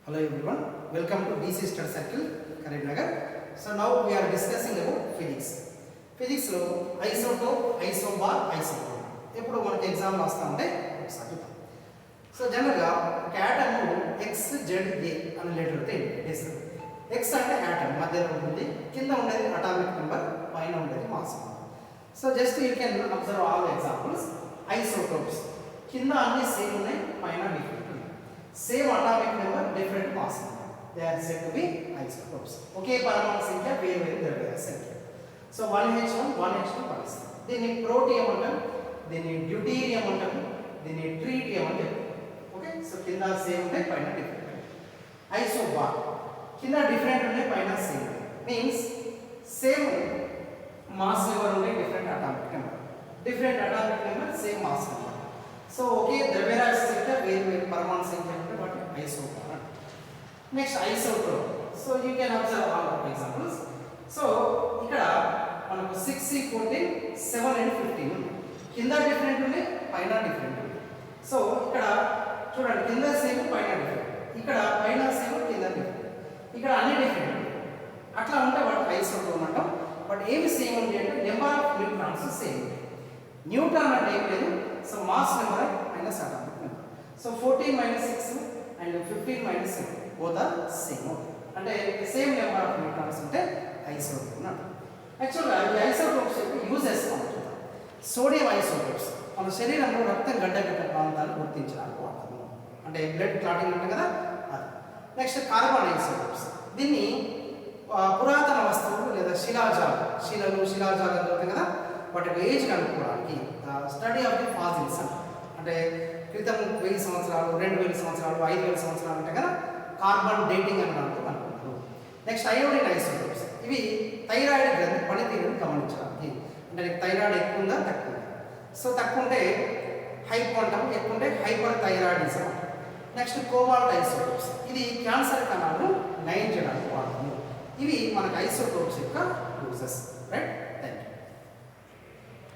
Hello everyone, welcome to BC Study Circle, Karimnagar. So now we are discussing about physics. Physics lo isotope, isobar, isotope. ఎప్పుడు మనకి exam రాస్తా ఉంటే ఒకసారి చూద్దాం. So జనరల్గా ఒక యాటమ్ XZA అనే లెటర్తో వేస్తాం. X అంటే యాటమ్ మధ్యలో ఉంటుంది, కింద ఉండేది అటామిక్ నెంబర్, పైన ఉండేది mass number. So just you can observe all examples. Isotopes కింద అన్ని సేమ్ ఉన్నాయి, పైన డిఫరెంట్ ఉన్నాయి. Same atomic number, different mass number. They are said to be isotopes. ఒకే పరమాణు సంఖ్య, వేరు వేరు ద్రవ్యాల సంఖ్య. సో 1H1 1H2 పరిస్థితి. దీన్ని ప్రోటియం అంటాం, దీన్ని డ్యూటీరియం అంటాం, దీన్ని ట్రీటియం అని చెప్తాం. ఓకే, సో కింద సేమ్ ఉంటాయి, పైన డిఫరెంట్. ఐసోబార్ కింద డిఫరెంట్ ఉన్నాయి, పైన same. Means same mass number ఉన్నాయి, different atomic number. Different atomic number, same mass number. So ఒకే ద్రవ్యరాశి సంఖ్య, వేరు వేరు పరమాణు సంఖ్య ఉంటే వాటిని isobar. Next isotope. So you can observe all of examples. So ఇక్కడ మనకు 6C14 7 and 15 ఉన్నాయి. కింద డిఫరెంట్ ఉన్నాయి, పైన డిఫరెంట్ ఉంది. సో ఇక్కడ చూడండి, కింద సేమ్, పైన డిఫరెంట్. ఇక్కడ పైన సేమ్, కింద డిఫరెంట్. ఇక్కడ అన్ని డిఫరెంట్ ఉన్నాయి. అట్లా ఉంటే వాటి ఐసోటోప్ అంటాం. బట్ ఏమి సేమ్ ఉంది అంటే నెంబర్ ఆఫ్ న్యూట్రాన్స్ సేమ్ ఉంటాయి. న్యూట్రాన్ అంటే ఏం లేదు, so mass number minus atomic number. So 14 - 6 and 15 - 7 both are same. అంటే సేమ్ నెంబర్ ఆఫ్ న్యూట్రాన్స్ ఉంటే ఐసోటోప్ అంటాం. యాక్చువల్గా ఈ ఐసోటోప్స్ యొక్క యూజెస్ మనం చూద్దాం. సోడియం ఐసోటోప్స్ మన శరీరంలో రక్తం గడ్డగడ్డ ప్రాంతాలు గుర్తించడానికి వాడతాము. అంటే బ్లడ్ క్లాటింగ్ ఉంటుంది కదా, అది. Next carbon isotopes. దీన్ని పురాతన వస్తువులు లేదా శిలాజాలు అవుతాయి కదా, వాటి ఏజ్ కనుక్కోవడానికి స్టడీ ఆఫ్ ది ఫాసిల్స్ అంటే క్రితం 1000 సంవత్సరాలు, 2000 సంవత్సరాలు, 5000 సంవత్సరాలు అంటే కదా, కార్బన్ డేటింగ్ అనడానికి అనుకుంటారు. Next iodine isotopes. ఇవి థైరాయిడ్ గ్రంథి పనితీరుని గమనించడానికి. అంటే నీకు థైరాయిడ్ ఎక్కువ ఉందా, తక్కువ ఉందా. సో తక్కువ ఉంటే హైపో అంటాము, ఎక్కువ ఉంటే hyper thyroidism. Next cobalt isotopes. ఇది క్యాన్సర్ కణాలను నయం చేయడానికి వాడతాము. ఇవి మనకు ఐసోటోప్స్ యొక్క యూజెస్.